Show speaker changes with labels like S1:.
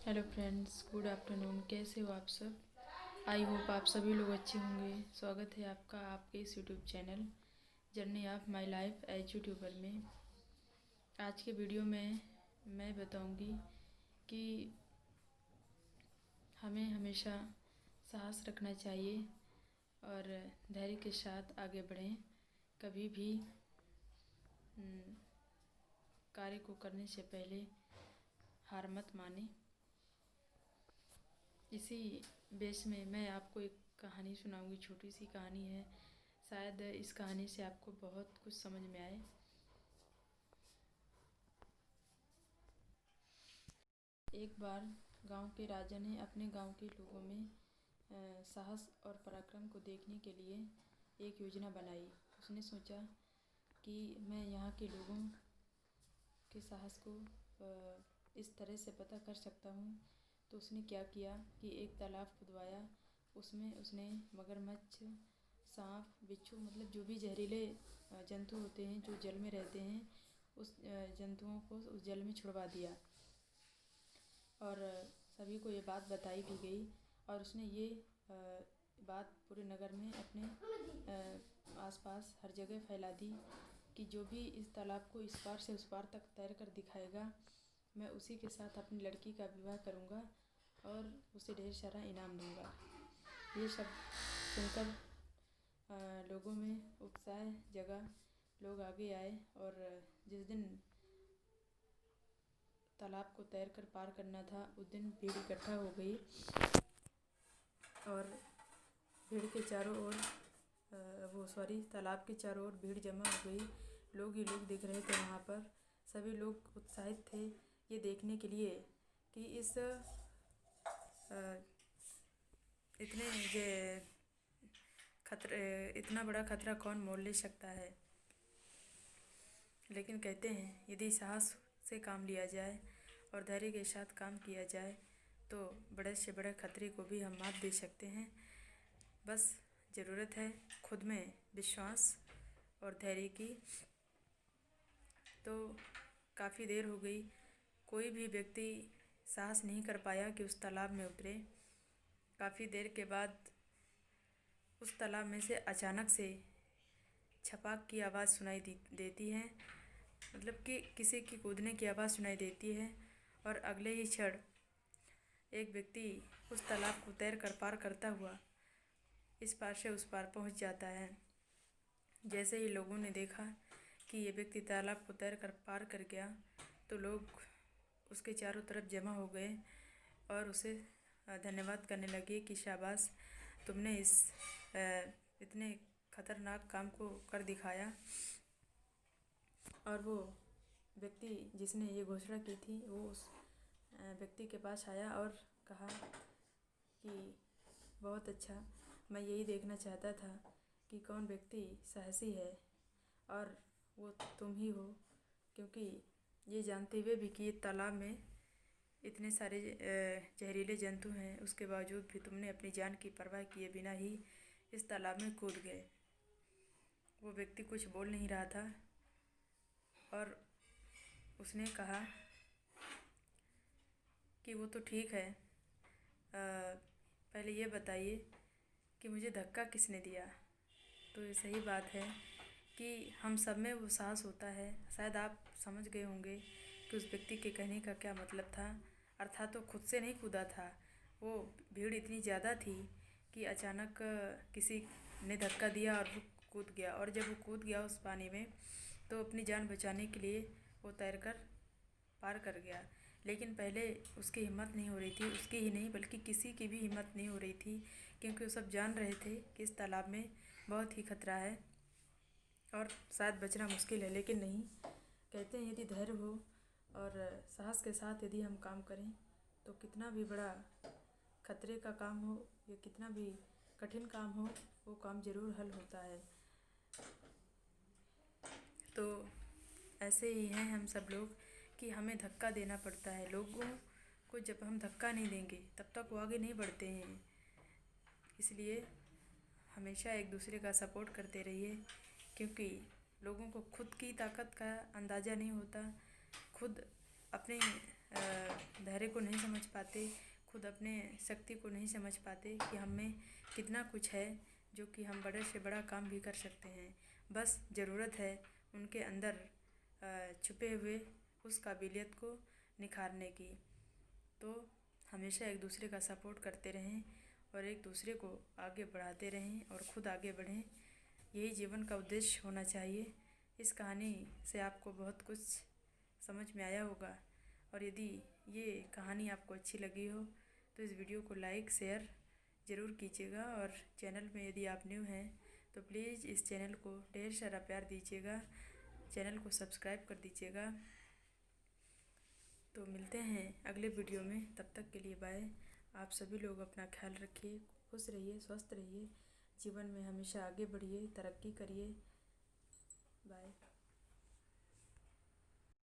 S1: Hello friends, good afternoon. कैसे हो आप सब? आई होप आप सभी लोग अच्छे होंगे। स्वागत है आपका आपके इस YouTube channel journey of my life as YouTuber में। आज के वीडियो में मैं बताऊंगी कि हमें हमेशा साहस रखना चाहिए और धैर्य के साथ आगे बढ़ें। कभी भी कार्य को करने से पहले हार मत माने। इसी बेस में मैं आपको एक कहानी सुनाऊंगी। छोटी सी कहानी है, शायद इस कहानी से आपको बहुत कुछ समझ में आए। एक बार गांव के राजा ने अपने गांव के लोगों में साहस और पराक्रम को देखने के लिए एक योजना बनाई। उसने सोचा कि मैं यहाँ के लोगों के साहस को इस तरह से पता कर सकता हूँ। तो उसने क्या किया कि एक तालाब खुदवाया। उसमें उसने मगरमच्छ, सांप, बिच्छू, मतलब जो भी जहरीले जंतु होते हैं जो जल में रहते हैं, उस जंतुओं को उस जल में छुड़वा दिया और सभी को ये बात बताई भी गई। और उसने ये बात पूरे नगर में अपने आसपास हर जगह फैला दी कि जो भी इस तालाब को इस पार से उस पार तक तैर कर दिखाएगा, मैं उसी के साथ अपनी लड़की का विवाह करूँगा और उसे ढेर सारा इनाम दूँगा। ये सब सुनकर लोगों में उत्साह जगा। लोग आगे आए और जिस दिन तालाब को तैर कर पार करना था उस दिन भीड़ इकट्ठा हो गई और भीड़ के चारों ओर तालाब के चारों ओर भीड़ जमा हो गई। लोग ही लोग दिख रहे थे वहाँ पर। सभी लोग उत्साहित थे ये देखने के लिए कि इस इतना बड़ा खतरा कौन मोल ले सकता है। लेकिन कहते हैं यदि साहस से काम लिया जाए और धैर्य के साथ काम किया जाए तो बड़े से बड़े खतरे को भी हम मात दे सकते हैं। बस ज़रूरत है खुद में विश्वास और धैर्य की। तो काफ़ी देर हो गई, कोई भी व्यक्ति साहस नहीं कर पाया कि उस तालाब में उतरे। काफ़ी देर के बाद उस तालाब में से अचानक से छपाक की आवाज़ सुनाई देती है, मतलब कि किसी की कूदने की आवाज़ सुनाई देती है। और अगले ही क्षण एक व्यक्ति उस तालाब को तैर कर पार करता हुआ इस पार से उस पार पहुंच जाता है। जैसे ही लोगों ने देखा कि ये व्यक्ति तालाब को तैर कर पार कर गया तो लोग उसके चारों तरफ जमा हो गए और उसे धन्यवाद करने लगे कि शाबाश, तुमने इस इतने खतरनाक काम को कर दिखाया। और वो व्यक्ति जिसने ये घोषणा की थी वो उस व्यक्ति के पास आया और कहा कि बहुत अच्छा, मैं यही देखना चाहता था कि कौन व्यक्ति साहसी है और वो तुम ही हो, क्योंकि ये जानते हुए भी कि तालाब में इतने सारे जहरीले जंतु हैं उसके बावजूद भी तुमने अपनी जान की परवाह किए बिना ही इस तालाब में कूद गए। वो व्यक्ति कुछ बोल नहीं रहा था और उसने कहा कि वो तो ठीक है, पहले ये बताइए कि मुझे धक्का किसने दिया। तो ये सही बात है कि हम सब में वो साहस होता है। शायद आप समझ गए होंगे कि उस व्यक्ति के कहने का क्या मतलब था। अर्थात वो खुद से नहीं कूदा था, वो भीड़ इतनी ज़्यादा थी कि अचानक किसी ने धक्का दिया और वो कूद गया। और जब वो कूद गया उस पानी में तो अपनी जान बचाने के लिए वो तैरकर पार कर गया। लेकिन पहले उसकी हिम्मत नहीं हो रही थी, उसकी ही नहीं बल्कि किसी की भी हिम्मत नहीं हो रही थी, क्योंकि वो सब जान रहे थे कि इस तालाब में बहुत ही खतरा है और शायद बचना मुश्किल है। लेकिन नहीं, कहते हैं यदि धैर्य हो और साहस के साथ यदि हम काम करें तो कितना भी बड़ा खतरे का काम हो या कितना भी कठिन काम हो, वो काम ज़रूर हल होता है। तो ऐसे ही हैं हम सब लोग कि हमें धक्का देना पड़ता है लोगों को। जब हम धक्का नहीं देंगे तब तक वो आगे नहीं बढ़ते हैं। इसलिए हमेशा एक दूसरे का सपोर्ट करते रहिए, क्योंकि लोगों को खुद की ताकत का अंदाज़ा नहीं होता। खुद अपने धैर्य को नहीं समझ पाते, खुद अपने शक्ति को नहीं समझ पाते कि हम में कितना कुछ है जो कि हम बड़े से बड़ा काम भी कर सकते हैं। बस ज़रूरत है उनके अंदर छुपे हुए उस काबिलियत को निखारने की। तो हमेशा एक दूसरे का सपोर्ट करते रहें और एक दूसरे को आगे बढ़ाते रहें और ख़ुद आगे बढ़ें। यही जीवन का उद्देश्य होना चाहिए। इस कहानी से आपको बहुत कुछ समझ में आया होगा, और यदि ये कहानी आपको अच्छी लगी हो तो इस वीडियो को लाइक शेयर ज़रूर कीजिएगा। और चैनल में यदि आप न्यू हैं तो प्लीज़ इस चैनल को ढेर सारा प्यार दीजिएगा, चैनल को सब्सक्राइब कर दीजिएगा। तो मिलते हैं अगले वीडियो में, तब तक के लिए बाय। आप सभी लोग अपना ख्याल रखिए, खुश रहिए, स्वस्थ रहिए, जीवन में हमेशा आगे बढ़िए, तरक्की करिए। बाय।